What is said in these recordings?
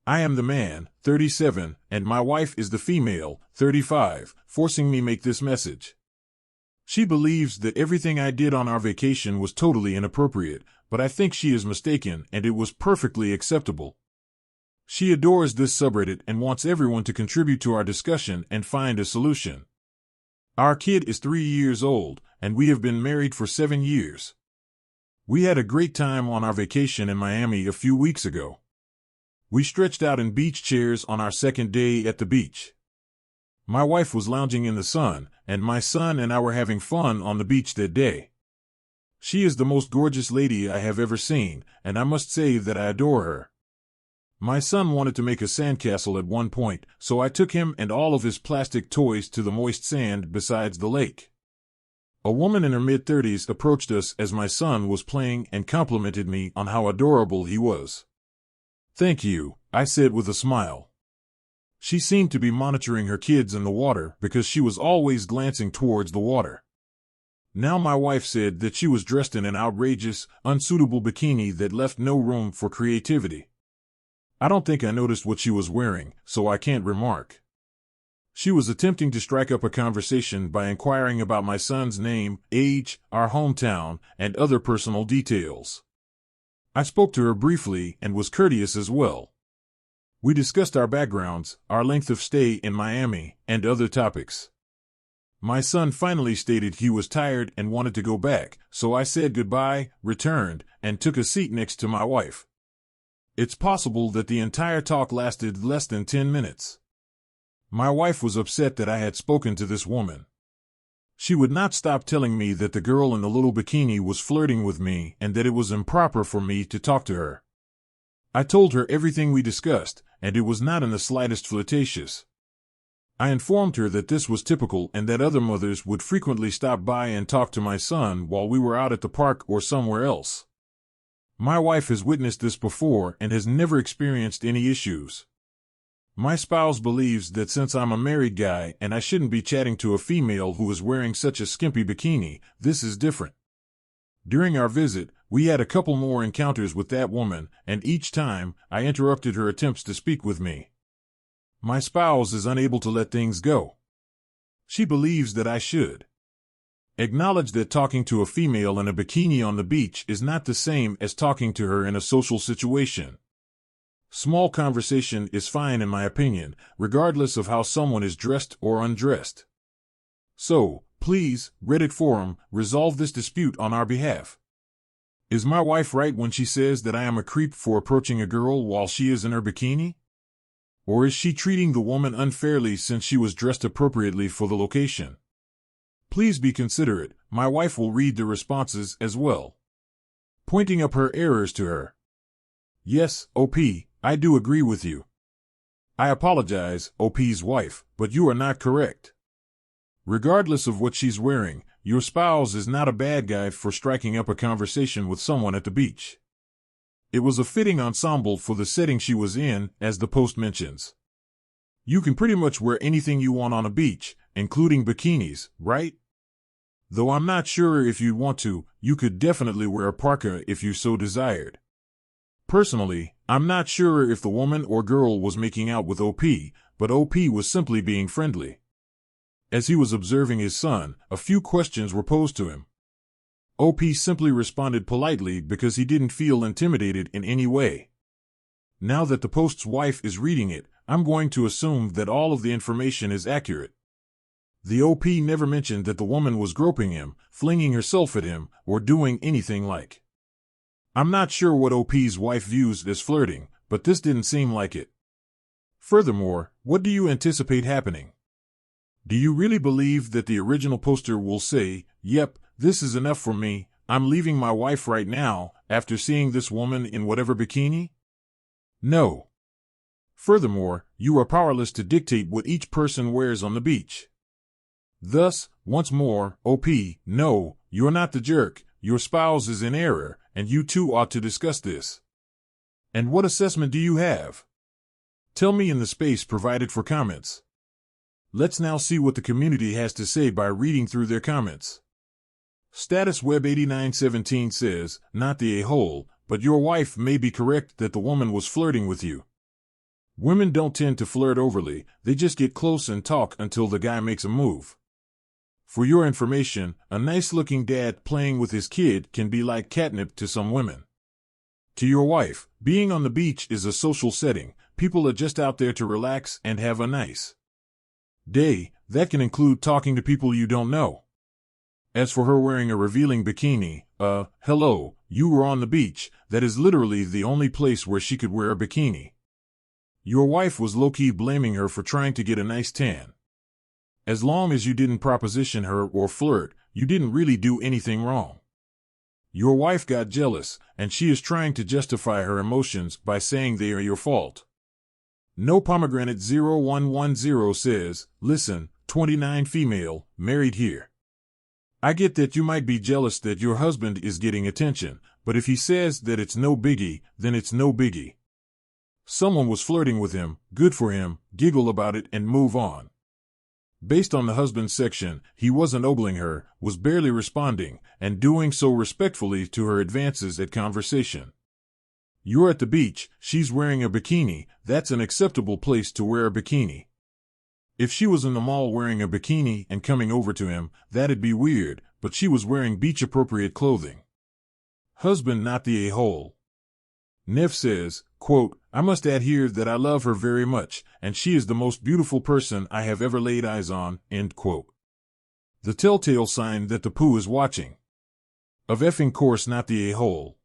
I am the man, 37, and my wife is the female, 35, forcing me make this message. She believes that everything I did on our vacation was totally inappropriate, but I think she is mistaken and it was perfectly acceptable. She adores this subreddit and wants everyone to contribute to our discussion and find a solution. Our kid is 3 years old, and we have been married for 7 years. We had a great time on our vacation in Miami a few weeks ago. We stretched out in beach chairs on our second day at the beach. My wife was lounging in the sun, and my son and I were having fun on the beach that day. She is the most gorgeous lady I have ever seen, and I must say that I adore her. My son wanted to make a sandcastle at one point, so I took him and all of his plastic toys to the moist sand besides the lake. A woman in her mid-30s approached us as my son was playing and complimented me on how adorable he was. "Thank you," I said with a smile. She seemed to be monitoring her kids in the water because she was always glancing towards the water. Now my wife said that she was dressed in an outrageous, unsuitable bikini that left no room for creativity. I don't think I noticed what she was wearing, so I can't remark. She was attempting to strike up a conversation by inquiring about my son's name, age, our hometown, and other personal details. I spoke to her briefly and was courteous as well. We discussed our backgrounds, our length of stay in Miami, and other topics. My son finally stated he was tired and wanted to go back, so I said goodbye, returned, and took a seat next to my wife. It's possible that the entire talk lasted less than 10 minutes. My wife was upset that I had spoken to this woman. She would not stop telling me that the girl in the little bikini was flirting with me and that it was improper for me to talk to her. I told her everything we discussed, and it was not in the slightest flirtatious. I informed her that this was typical and that other mothers would frequently stop by and talk to my son while we were out at the park or somewhere else. My wife has witnessed this before and has never experienced any issues. My spouse believes that since I'm a married guy and I shouldn't be chatting to a female who is wearing such a skimpy bikini, this is different. During our visit, we had a couple more encounters with that woman, and each time, I interrupted her attempts to speak with me. My spouse is unable to let things go. She believes that I should acknowledge that talking to a female in a bikini on the beach is not the same as talking to her in a social situation. Small conversation is fine in my opinion, regardless of how someone is dressed or undressed. So, please, Reddit forum, resolve this dispute on our behalf. Is my wife right when she says that I am a creep for approaching a girl while she is in her bikini? Or is she treating the woman unfairly since she was dressed appropriately for the location? Please be considerate, my wife will read the responses as well. Pointing up her errors to her. Yes, OP, I do agree with you. I apologize, OP's wife, but you are not correct. Regardless of what she's wearing, your spouse is not a bad guy for striking up a conversation with someone at the beach. It was a fitting ensemble for the setting she was in, as the post mentions. You can pretty much wear anything you want on a beach, including bikinis, right? Though I'm not sure if you'd want to, you could definitely wear a parka if you so desired. Personally, I'm not sure if the woman or girl was making out with OP, but OP was simply being friendly. As he was observing his son, a few questions were posed to him. OP simply responded politely because he didn't feel intimidated in any way. Now that the post's wife is reading it, I'm going to assume that all of the information is accurate. The OP never mentioned that the woman was groping him, flinging herself at him, or doing anything like. I'm not sure what OP's wife views as flirting, but this didn't seem like it. Furthermore, what do you anticipate happening? Do you really believe that the original poster will say, "Yep, this is enough for me, I'm leaving my wife right now," after seeing this woman in whatever bikini? No. Furthermore, you are powerless to dictate what each person wears on the beach. Thus, once more, OP, no, you're not the jerk, your spouse is in error, and you two ought to discuss this. And what assessment do you have? Tell me in the space provided for comments. Let's now see what the community has to say by reading through their comments. Status Web 8917 says, not the a-hole, but your wife may be correct that the woman was flirting with you. Women don't tend to flirt overly, they just get close and talk until the guy makes a move. For your information, a nice-looking dad playing with his kid can be like catnip to some women. To your wife, being on the beach is a social setting. People are just out there to relax and have a nice day. That can include talking to people you don't know. As for her wearing a revealing bikini, hello, you were on the beach. That is literally the only place where she could wear a bikini. Your wife was low-key blaming her for trying to get a nice tan. As long as you didn't proposition her or flirt, you didn't really do anything wrong. Your wife got jealous, and she is trying to justify her emotions by saying they are your fault. No Pomegranate 0110 says, listen, 29 female, married here. I get that you might be jealous that your husband is getting attention, but if he says that it's no biggie, then it's no biggie. Someone was flirting with him, good for him, giggle about it and move on. Based on the husband's section, he wasn't ogling her, was barely responding, and doing so respectfully to her advances at conversation. You're at the beach, she's wearing a bikini, that's an acceptable place to wear a bikini. If she was in the mall wearing a bikini and coming over to him, that'd be weird, but she was wearing beach-appropriate clothing. Husband not the a-hole. Neff says, quote, I must add here that I love her very much, and she is the most beautiful person I have ever laid eyes on, end quote. The telltale sign that the poo is watching. Of effing course not the a-hole.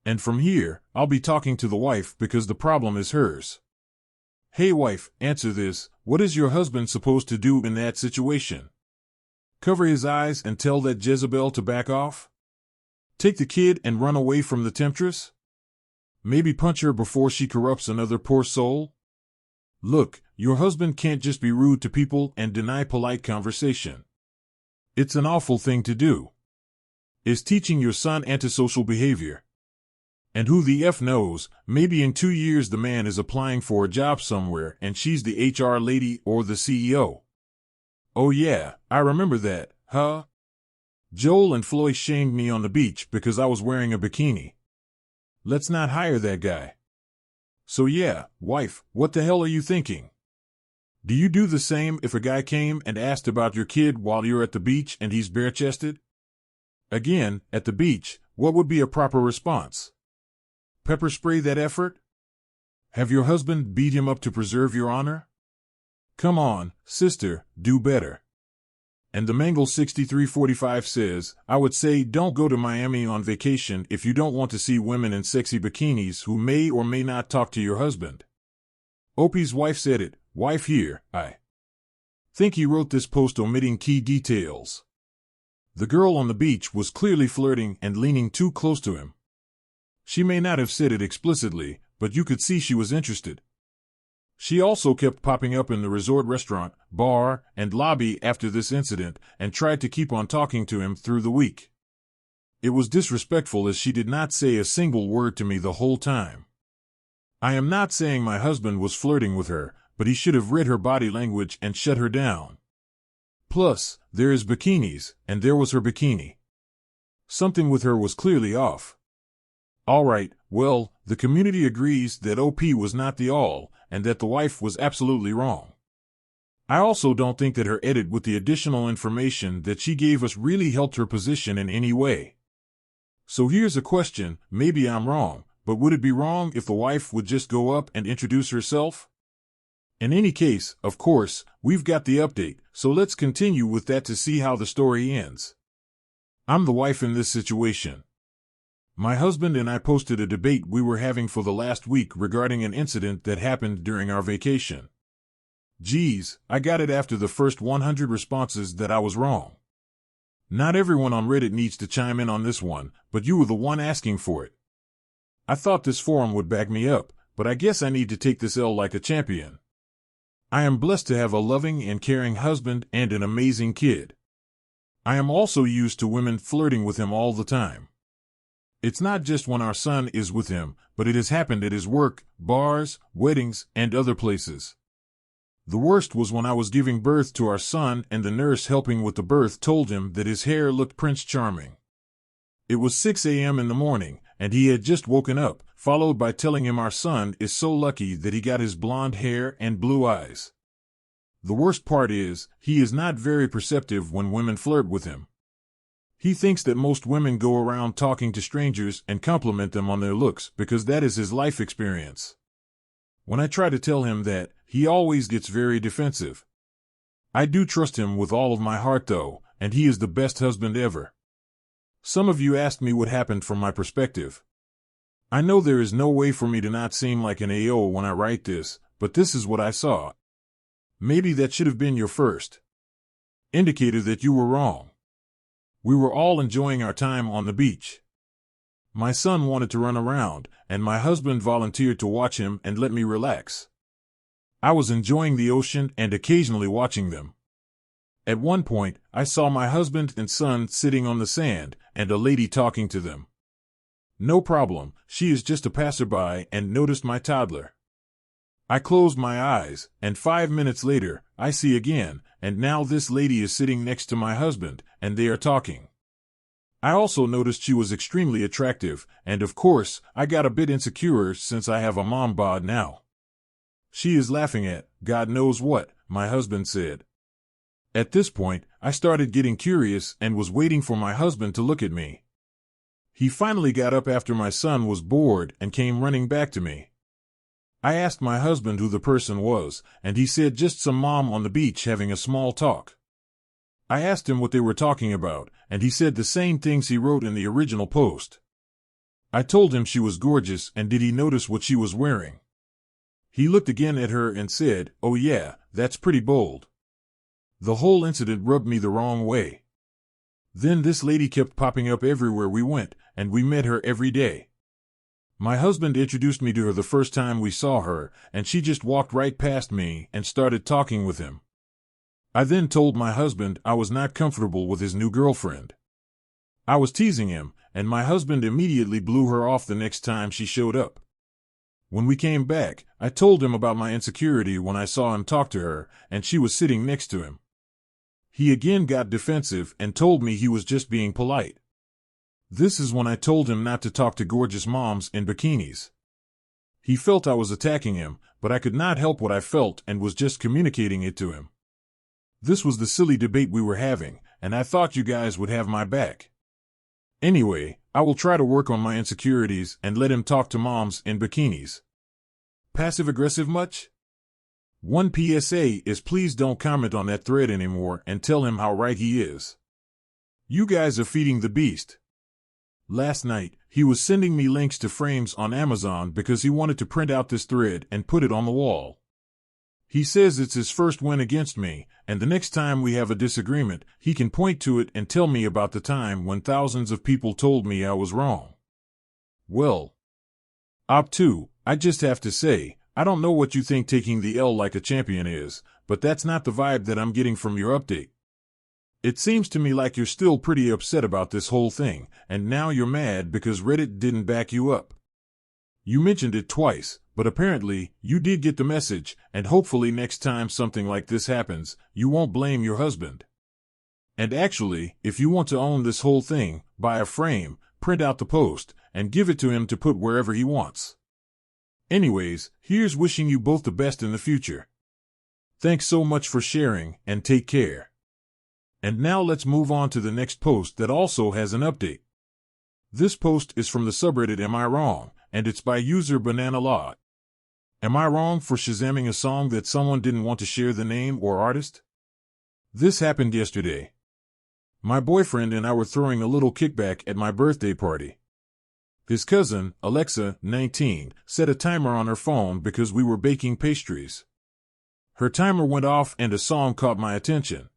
And from here, I'll be talking to the wife because the problem is hers. Hey wife, answer this, what is your husband supposed to do in that situation? Cover his eyes and tell that Jezebel to back off? Take the kid and run away from the temptress? Maybe punch her before she corrupts another poor soul? Look, your husband can't just be rude to people and deny polite conversation. It's an awful thing to do. Is teaching your son antisocial behavior. And who the F knows, maybe in 2 years the man is applying for a job somewhere and she's the HR lady or the CEO. Oh yeah, I remember that, huh? Joel and Floyd shamed me on the beach because I was wearing a bikini. Let's not hire that guy. So yeah, wife, what the hell are you thinking? Do you do the same if a guy came and asked about your kid while you're at the beach and he's bare-chested? Again, at the beach, what would be a proper response? Pepper spray that effort? Have your husband beat him up to preserve your honor? Come on, sister, do better. And the Mangle 6345 says, I would say don't go to Miami on vacation if you don't want to see women in sexy bikinis who may or may not talk to your husband. Opie's wife said it, wife here, I think he wrote this post omitting key details. The girl on the beach was clearly flirting and leaning too close to him. She may not have said it explicitly, but you could see she was interested. She also kept popping up in the resort restaurant, bar, and lobby after this incident and tried to keep on talking to him through the week. It was disrespectful as she did not say a single word to me the whole time. I am not saying my husband was flirting with her, but he should have read her body language and shut her down. Plus, there is bikinis, and there was her bikini. Something with her was clearly off. All right, well, the community agrees that OP was not the all, and that the wife was absolutely wrong. I also don't think that her edit with the additional information that she gave us really helped her position in any way. So here's a question, maybe I'm wrong, but would it be wrong if the wife would just go up and introduce herself? In any case, of course, we've got the update, so let's continue with that to see how the story ends. I'm the wife in this situation. My husband and I posted a debate we were having for the last week regarding an incident that happened during our vacation. Geez, I got it after the first 100 responses that I was wrong. Not everyone on Reddit needs to chime in on this one, but you were the one asking for it. I thought this forum would back me up, but I guess I need to take this L like a champion. I am blessed to have a loving and caring husband and an amazing kid. I am also used to women flirting with him all the time. It's not just when our son is with him, but it has happened at his work, bars, weddings, and other places. The worst was when I was giving birth to our son and the nurse helping with the birth told him that his hair looked Prince Charming. It was 6 a.m. in the morning, and he had just woken up, followed by telling him our son is so lucky that he got his blonde hair and blue eyes. The worst part is, he is not very perceptive when women flirt with him. He thinks that most women go around talking to strangers and compliment them on their looks because that is his life experience. When I try to tell him that, he always gets very defensive. I do trust him with all of my heart though, and he is the best husband ever. Some of you asked me what happened from my perspective. I know there is no way for me to not seem like an AO when I write this, but this is what I saw. Maybe that should have been your first indicator that you were wrong. We were all enjoying our time on the beach. My son wanted to run around, and my husband volunteered to watch him and let me relax. I was enjoying the ocean and occasionally watching them. At one point, I saw my husband and son sitting on the sand, and a lady talking to them. No problem, she is just a passerby and noticed my toddler. I closed my eyes, and 5 minutes later, I see again, and now this lady is sitting next to my husband, and they are talking. I also noticed she was extremely attractive, and of course, I got a bit insecure since I have a mom bod now. She is laughing at, God knows what, my husband said. At this point, I started getting curious and was waiting for my husband to look at me. He finally got up after my son was bored and came running back to me. I asked my husband who the person was, and he said just some mom on the beach having a small talk. I asked him what they were talking about, and he said the same things he wrote in the original post. I told him she was gorgeous and did he notice what she was wearing. He looked again at her and said, "Oh yeah, that's pretty bold." The whole incident rubbed me the wrong way. Then this lady kept popping up everywhere we went, and we met her every day. My husband introduced me to her the first time we saw her, and she just walked right past me and started talking with him. I then told my husband I was not comfortable with his new girlfriend. I was teasing him, and my husband immediately blew her off the next time she showed up. When we came back, I told him about my insecurity when I saw him talk to her, and she was sitting next to him. He again got defensive and told me he was just being polite. This is when I told him not to talk to gorgeous moms in bikinis. He felt I was attacking him, but I could not help what I felt and was just communicating it to him. This was the silly debate we were having, and I thought you guys would have my back. Anyway, I will try to work on my insecurities and let him talk to moms in bikinis. Passive-aggressive much? One PSA is please don't comment on that thread anymore and tell him how right he is. You guys are feeding the beast. Last night, he was sending me links to frames on Amazon because he wanted to print out this thread and put it on the wall. He says it's his first win against me, and the next time we have a disagreement, he can point to it and tell me about the time when thousands of people told me I was wrong. Well, Op 2, I just have to say, I don't know what you think taking the L like a champion is, but that's not the vibe that I'm getting from your update. It seems to me like you're still pretty upset about this whole thing, and now you're mad because Reddit didn't back you up. You mentioned it twice, but apparently, you did get the message, and hopefully next time something like this happens, you won't blame your husband. And actually, if you want to own this whole thing, buy a frame, print out the post, and give it to him to put wherever he wants. Anyways, here's wishing you both the best in the future. Thanks so much for sharing, and take care. And now let's move on to the next post that also has an update. This post is from the subreddit Am I Wrong, and it's by user BananaLaw. Am I wrong for Shazamming a song that someone didn't want to share the name or artist? This happened yesterday. My boyfriend and I were throwing a little kickback at my birthday party. His cousin, Alexa, 19, set a timer on her phone because we were baking pastries. Her timer went off and a song caught my attention.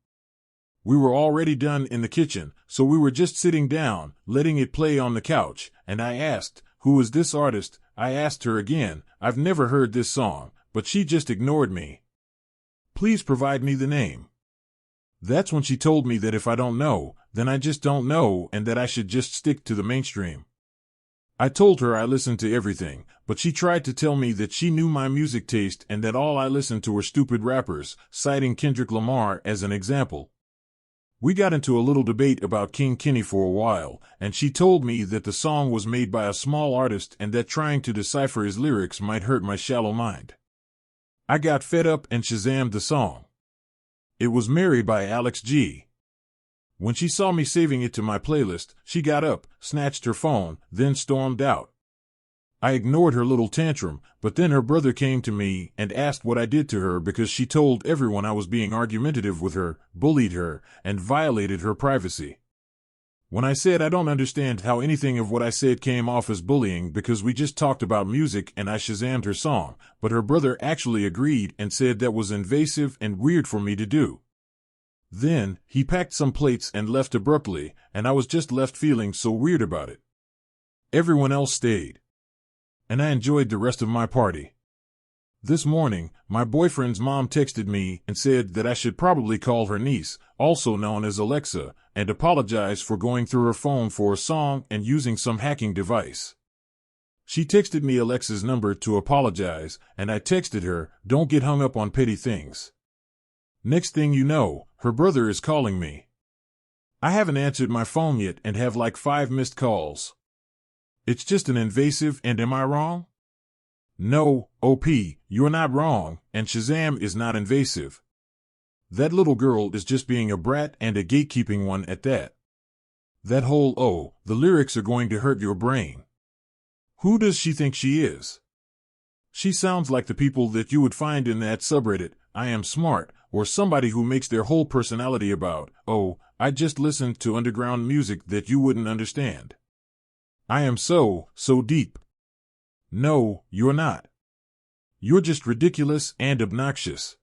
We were already done in the kitchen, so we were just sitting down, letting it play on the couch, and I asked, "Who is this artist?" I asked her again, "I've never heard this song," but she just ignored me. "Please provide me the name." That's when she told me that if I don't know, then I just don't know and that I should just stick to the mainstream. I told her I listened to everything, but she tried to tell me that she knew my music taste and that all I listened to were stupid rappers, citing Kendrick Lamar as an example. We got into a little debate about King Kenny for a while, and she told me that the song was made by a small artist and that trying to decipher his lyrics might hurt my shallow mind. I got fed up and Shazammed the song. It was Mary by Alex G. When she saw me saving it to my playlist, she got up, snatched her phone, then stormed out. I ignored her little tantrum, but then her brother came to me and asked what I did to her because she told everyone I was being argumentative with her, bullied her, and violated her privacy. When I said I don't understand how anything of what I said came off as bullying because we just talked about music and I Shazammed her song, but her brother actually agreed and said that was invasive and weird for me to do. Then, he packed some plates and left abruptly, and I was just left feeling so weird about it. Everyone else stayed. And I enjoyed the rest of my party. This morning, my boyfriend's mom texted me and said that I should probably call her niece, also known as Alexa, and apologize for going through her phone for a song and using some hacking device. She texted me Alexa's number to apologize, and I texted her, "Don't get hung up on petty things." Next thing you know, her brother is calling me. I haven't answered my phone yet and have like 5 missed calls. It's just an invasive, and am I wrong? No, OP, you're not wrong, and Shazam is not invasive. That little girl is just being a brat and a gatekeeping one at that. That whole, the lyrics are going to hurt your brain. Who does she think she is? She sounds like the people that you would find in that subreddit, I am smart, or somebody who makes their whole personality about, I just listened to underground music that you wouldn't understand. I am so deep. No, you're not. You're just ridiculous and obnoxious.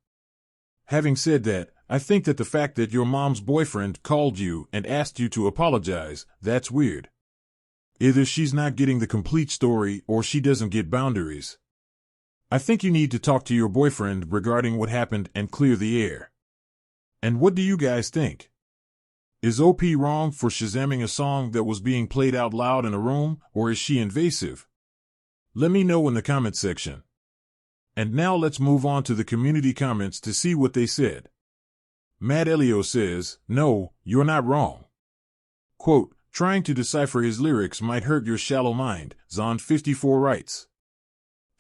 Having said that, I think that the fact that your mom's boyfriend called you and asked you to apologize, that's weird. Either she's not getting the complete story or she doesn't get boundaries. I think you need to talk to your boyfriend regarding what happened and clear the air. And what do you guys think? Is OP wrong for Shazamming a song that was being played out loud in a room, or is she invasive? Let me know in the comment section. And now let's move on to the community comments to see what they said. Matt Elio says, "No, you're not wrong." Quote, "Trying to decipher his lyrics might hurt your shallow mind," Zon54 writes.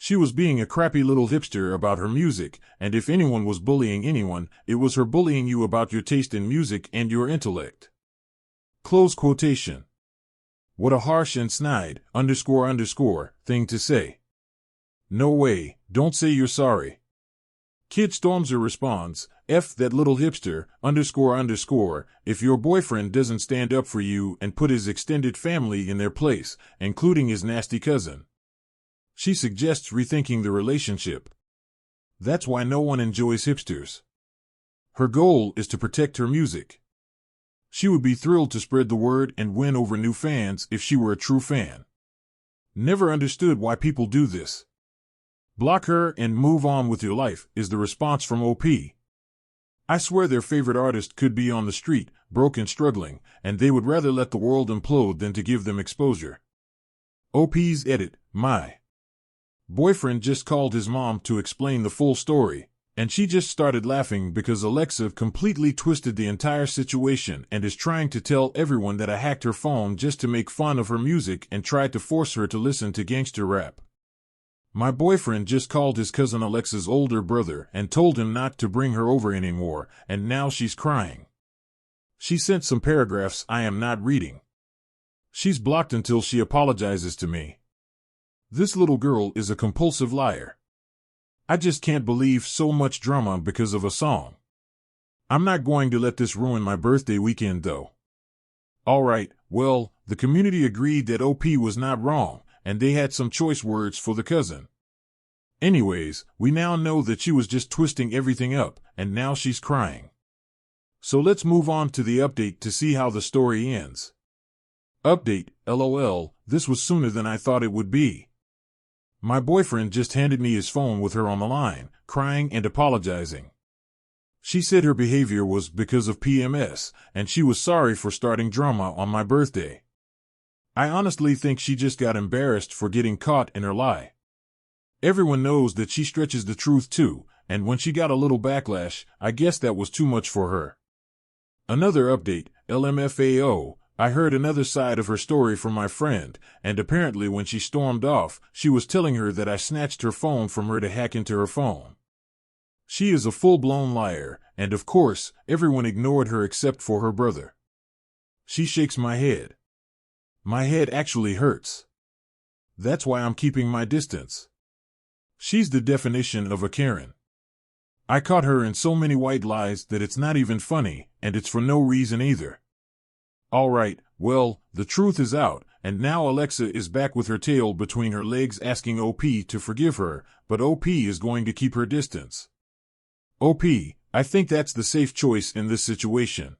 She was being a crappy little hipster about her music, and if anyone was bullying anyone, it was her bullying you about your taste in music and your intellect. Close quotation. What a harsh and snide, __ thing to say. No way, don't say you're sorry. Kid Stormzer responds, "F that little hipster, __ if your boyfriend doesn't stand up for you and put his extended family in their place, including his nasty cousin." She suggests rethinking the relationship. That's why no one enjoys hipsters. Her goal is to protect her music. She would be thrilled to spread the word and win over new fans if she were a true fan. Never understood why people do this. Block her and move on with your life, is the response from OP. I swear their favorite artist could be on the street, broke and struggling, and they would rather let the world implode than to give them exposure. OP's edit, my boyfriend just called his mom to explain the full story, and she just started laughing because Alexa completely twisted the entire situation and is trying to tell everyone that I hacked her phone just to make fun of her music and tried to force her to listen to gangster rap. My boyfriend just called his cousin Alexa's older brother and told him not to bring her over anymore, and now she's crying. She sent some paragraphs I am not reading. She's blocked until she apologizes to me. This little girl is a compulsive liar. I just can't believe so much drama because of a song. I'm not going to let this ruin my birthday weekend though. Alright, well, the community agreed that OP was not wrong, and they had some choice words for the cousin. Anyways, we now know that she was just twisting everything up, and now she's crying. So let's move on to the update to see how the story ends. Update, LOL, this was sooner than I thought it would be. My boyfriend just handed me his phone with her on the line, crying and apologizing. She said her behavior was because of PMS, and she was sorry for starting drama on my birthday. I honestly think she just got embarrassed for getting caught in her lie. Everyone knows that she stretches the truth too, and when she got a little backlash, I guess that was too much for her. Another update, LMFAO. I heard another side of her story from my friend, and apparently when she stormed off, she was telling her that I snatched her phone from her to hack into her phone. She is a full-blown liar, and of course, everyone ignored her except for her brother. She shakes my head. My head actually hurts. That's why I'm keeping my distance. She's the definition of a Karen. I caught her in so many white lies that it's not even funny, and it's for no reason either. Alright, well, the truth is out, and now Alexa is back with her tail between her legs asking OP to forgive her, but OP is going to keep her distance. OP, I think that's the safe choice in this situation.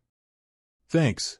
Thanks.